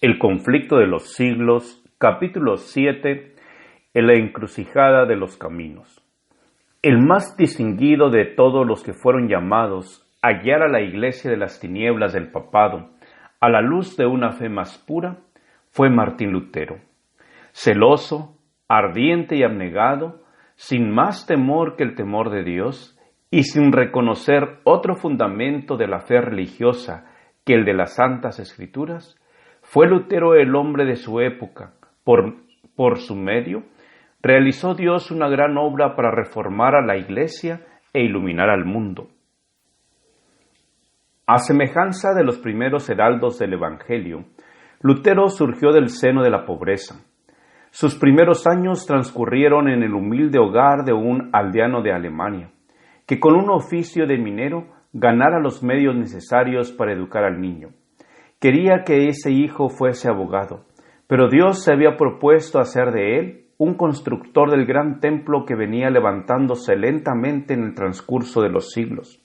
El conflicto de los siglos, capítulo 7, en la encrucijada de los caminos. El más distinguido de todos los que fueron llamados a guiar a la iglesia de las tinieblas del papado a la luz de una fe más pura fue Martín Lutero. Celoso, ardiente y abnegado, sin más temor que el temor de Dios y sin reconocer otro fundamento de la fe religiosa que el de las Santas Escrituras, fue Lutero el hombre de su época. Por su medio, realizó Dios una gran obra para reformar a la Iglesia e iluminar al mundo. A semejanza de los primeros heraldos del Evangelio, Lutero surgió del seno de la pobreza. Sus primeros años transcurrieron en el humilde hogar de un aldeano de Alemania, que con un oficio de minero ganara los medios necesarios para educar al niño. Quería que ese hijo fuese abogado, pero Dios se había propuesto hacer de él un constructor del gran templo que venía levantándose lentamente en el transcurso de los siglos.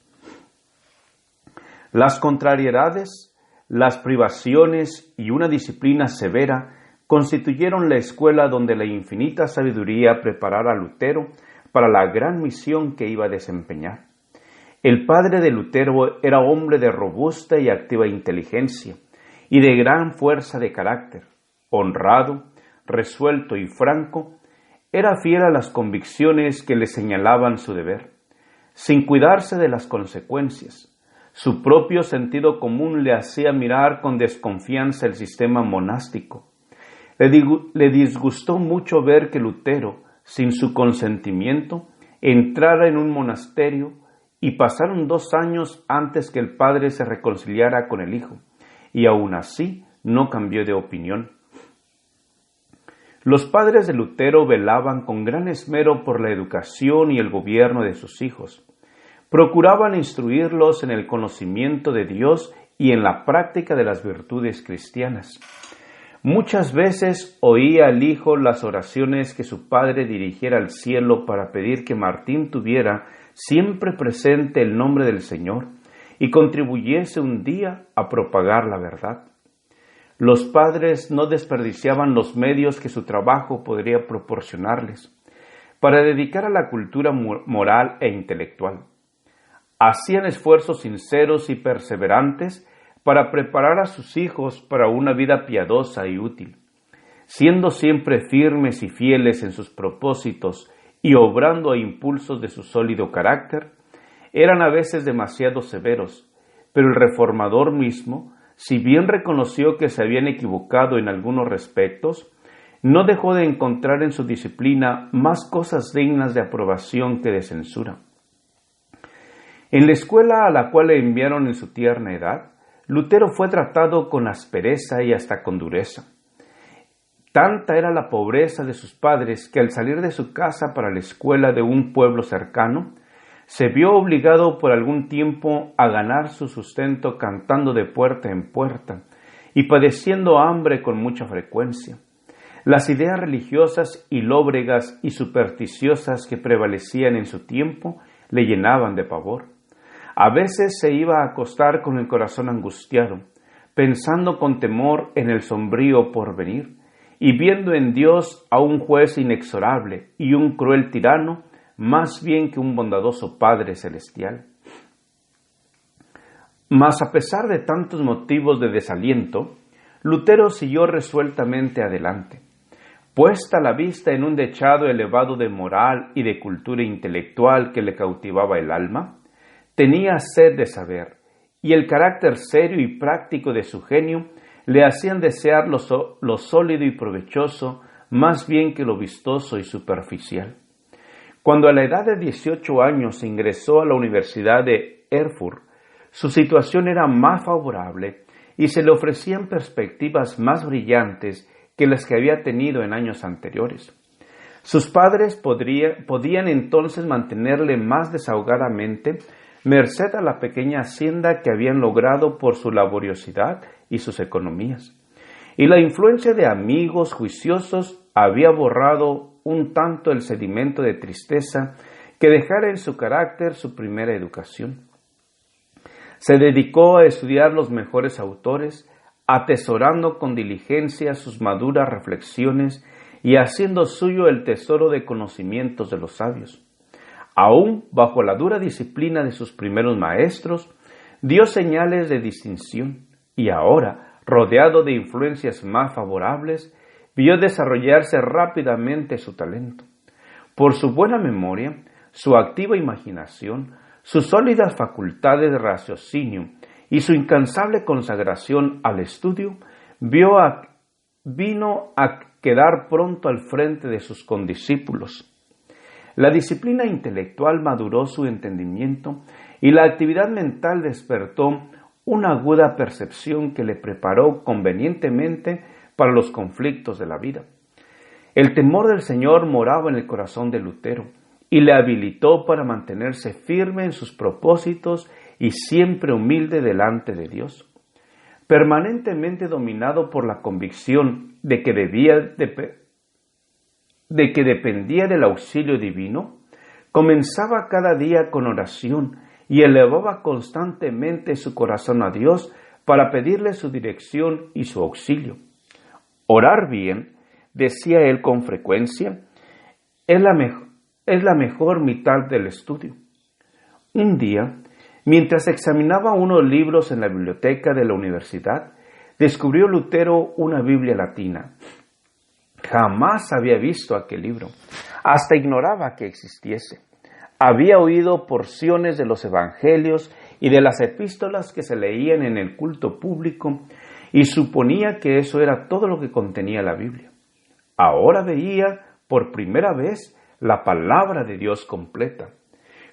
Las contrariedades, las privaciones y una disciplina severa constituyeron la escuela donde la infinita sabiduría preparara a Lutero para la gran misión que iba a desempeñar. El padre de Lutero era hombre de robusta y activa inteligencia y de gran fuerza de carácter. Honrado, resuelto y franco, era fiel a las convicciones que le señalaban su deber, sin cuidarse de las consecuencias. Su propio sentido común le hacía mirar con desconfianza el sistema monástico. Le disgustó mucho ver que Lutero, sin su consentimiento, entrara en un monasterio y pasaron 2 años antes que el padre se reconciliara con el hijo, y aún así no cambió de opinión. Los padres de Lutero velaban con gran esmero por la educación y el gobierno de sus hijos. Procuraban instruirlos en el conocimiento de Dios y en la práctica de las virtudes cristianas. Muchas veces oía al hijo las oraciones que su padre dirigiera al cielo para pedir que Martín tuviera siempre presente el nombre del Señor y contribuyese un día a propagar la verdad. Los padres no desperdiciaban los medios que su trabajo podría proporcionarles para dedicar a la cultura moral e intelectual. Hacían esfuerzos sinceros y perseverantes para preparar a sus hijos para una vida piadosa y útil, siendo siempre firmes y fieles en sus propósitos y obrando a impulsos de su sólido carácter. Eran a veces demasiado severos, pero el reformador mismo, si bien reconoció que se habían equivocado en algunos respectos, no dejó de encontrar en su disciplina más cosas dignas de aprobación que de censura. En la escuela a la cual le enviaron en su tierna edad, Lutero fue tratado con aspereza y hasta con dureza. Tanta era la pobreza de sus padres que al salir de su casa para la escuela de un pueblo cercano, se vio obligado por algún tiempo a ganar su sustento cantando de puerta en puerta y padeciendo hambre con mucha frecuencia. Las ideas religiosas y lóbregas y supersticiosas que prevalecían en su tiempo le llenaban de pavor. A veces se iba a acostar con el corazón angustiado, pensando con temor en el sombrío porvenir, y viendo en Dios a un juez inexorable y un cruel tirano, más bien que un bondadoso Padre celestial. Mas a pesar de tantos motivos de desaliento, Lutero siguió resueltamente adelante. Puesta la vista en un dechado elevado de moral y de cultura intelectual que le cautivaba el alma, tenía sed de saber, y el carácter serio y práctico de su genio le hacían desear lo sólido y provechoso más bien que lo vistoso y superficial. Cuando a la edad de 18 años ingresó a la Universidad de Erfurt, su situación era más favorable y se le ofrecían perspectivas más brillantes que las que había tenido en años anteriores. Sus padres podían entonces mantenerle más desahogadamente, merced a la pequeña hacienda que habían logrado por su laboriosidad y sus economías. Y la influencia de amigos juiciosos había borrado un tanto el sedimento de tristeza que dejara en su carácter su primera educación. Se dedicó a estudiar los mejores autores, atesorando con diligencia sus maduras reflexiones y haciendo suyo el tesoro de conocimientos de los sabios. Aún bajo la dura disciplina de sus primeros maestros, dio señales de distinción y ahora, rodeado de influencias más favorables, vio desarrollarse rápidamente su talento. Por su buena memoria, su activa imaginación, sus sólidas facultades de raciocinio y su incansable consagración al estudio, vino a quedar pronto al frente de sus condiscípulos. La disciplina intelectual maduró su entendimiento y la actividad mental despertó una aguda percepción que le preparó convenientemente para los conflictos de la vida. El temor del Señor moraba en el corazón de Lutero y le habilitó para mantenerse firme en sus propósitos y siempre humilde delante de Dios. Permanentemente dominado por la convicción de que dependía del auxilio divino, comenzaba cada día con oración y elevaba constantemente su corazón a Dios para pedirle su dirección y su auxilio. Orar bien, decía él con frecuencia, es la mejor mitad del estudio. Un día, mientras examinaba unos libros en la biblioteca de la universidad, descubrió Lutero una Biblia latina. Jamás había visto aquel libro, hasta ignoraba que existiese. Había oído porciones de los evangelios y de las epístolas que se leían en el culto público y suponía que eso era todo lo que contenía la Biblia. Ahora veía por primera vez la palabra de Dios completa.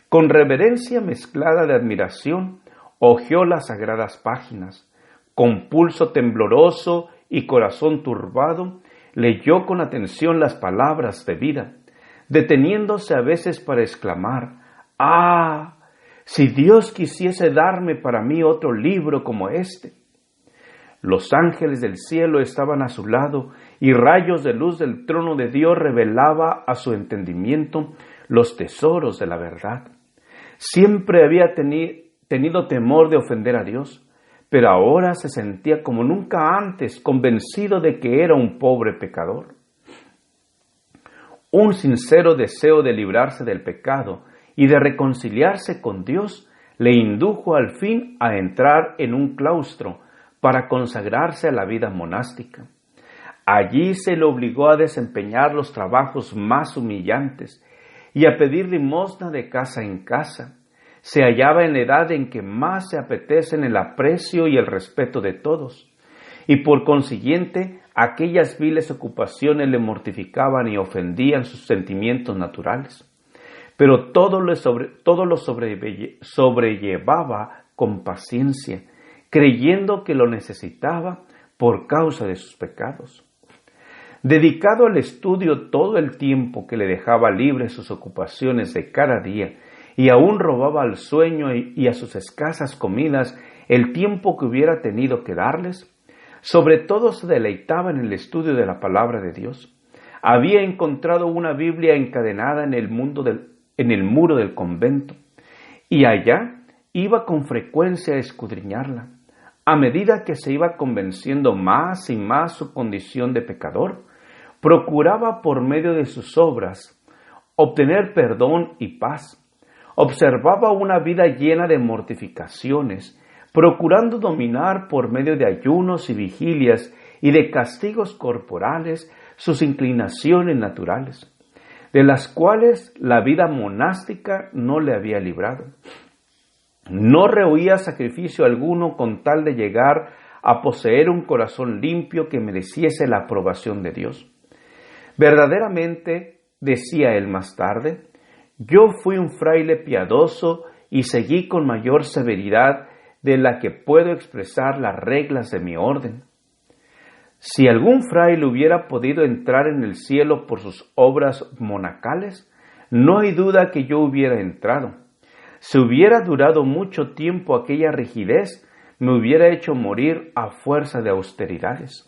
Con reverencia mezclada de admiración, hojeó las sagradas páginas. Con pulso tembloroso y corazón turbado, leyó con atención las palabras de vida, deteniéndose a veces para exclamar, ¡ah! Si Dios quisiese darme para mí otro libro como este. Los ángeles del cielo estaban a su lado y rayos de luz del trono de Dios revelaba a su entendimiento los tesoros de la verdad. Siempre había tenido temor de ofender a Dios, pero ahora se sentía como nunca antes convencido de que era un pobre pecador. Un sincero deseo de librarse del pecado y de reconciliarse con Dios le indujo al fin a entrar en un claustro para consagrarse a la vida monástica. Allí se le obligó a desempeñar los trabajos más humillantes y a pedir limosna de casa en casa. Se hallaba en la edad en que más se apetecen el aprecio y el respeto de todos, y por consiguiente aquellas viles ocupaciones le mortificaban y ofendían sus sentimientos naturales. Pero todo lo sobrellevaba con paciencia, creyendo que lo necesitaba por causa de sus pecados. Dedicado al estudio todo el tiempo que le dejaba libre sus ocupaciones de cada día, y aún robaba al sueño y a sus escasas comidas el tiempo que hubiera tenido que darles, sobre todo se deleitaba en el estudio de la palabra de Dios. Había encontrado una Biblia encadenada en el muro del convento, y allá iba con frecuencia a escudriñarla. A medida que se iba convenciendo más y más su condición de pecador, procuraba por medio de sus obras obtener perdón y paz. Observaba una vida llena de mortificaciones, procurando dominar por medio de ayunos y vigilias y de castigos corporales sus inclinaciones naturales, de las cuales la vida monástica no le había librado. No rehuía sacrificio alguno con tal de llegar a poseer un corazón limpio que mereciese la aprobación de Dios. Verdaderamente, decía él más tarde, yo fui un fraile piadoso y seguí con mayor severidad de la que puedo expresar las reglas de mi orden. Si algún fraile hubiera podido entrar en el cielo por sus obras monacales, no hay duda que yo hubiera entrado. Si hubiera durado mucho tiempo aquella rigidez, me hubiera hecho morir a fuerza de austeridades.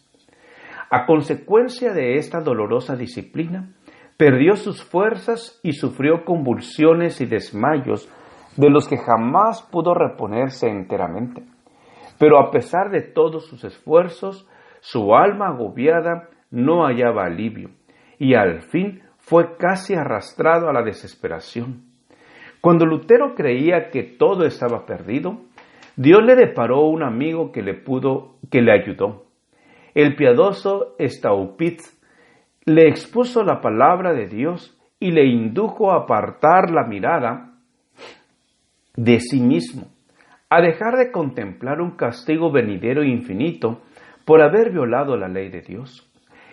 A consecuencia de esta dolorosa disciplina, perdió sus fuerzas y sufrió convulsiones y desmayos de los que jamás pudo reponerse enteramente. Pero a pesar de todos sus esfuerzos, su alma agobiada no hallaba alivio, y al fin fue casi arrastrado a la desesperación. Cuando Lutero creía que todo estaba perdido, Dios le deparó un amigo que le ayudó. El piadoso Staupitz le expuso la palabra de Dios y le indujo a apartar la mirada de sí mismo, a dejar de contemplar un castigo venidero e infinito por haber violado la ley de Dios,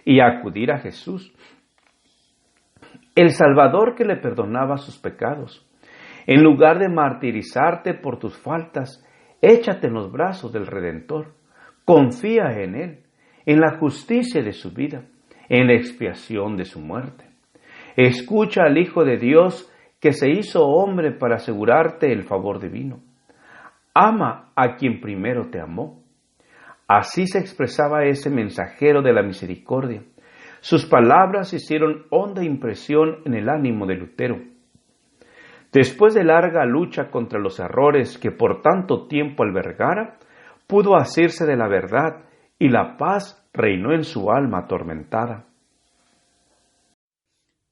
y a acudir a Jesús, el Salvador que le perdonaba sus pecados. En lugar de martirizarte por tus faltas, échate en los brazos del Redentor. Confía en Él, en la justicia de su vida, en la expiación de su muerte. Escucha al Hijo de Dios que se hizo hombre para asegurarte el favor divino. Ama a quien primero te amó. Así se expresaba ese mensajero de la misericordia. Sus palabras hicieron honda impresión en el ánimo de Lutero. Después de larga lucha contra los errores que por tanto tiempo albergara, pudo asirse de la verdad y la paz reinó en su alma atormentada.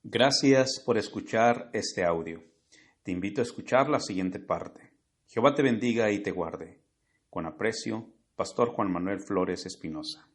Gracias por escuchar este audio. Te invito a escuchar la siguiente parte. Jehová te bendiga y te guarde. Con aprecio, Pastor Juan Manuel Flores Espinosa.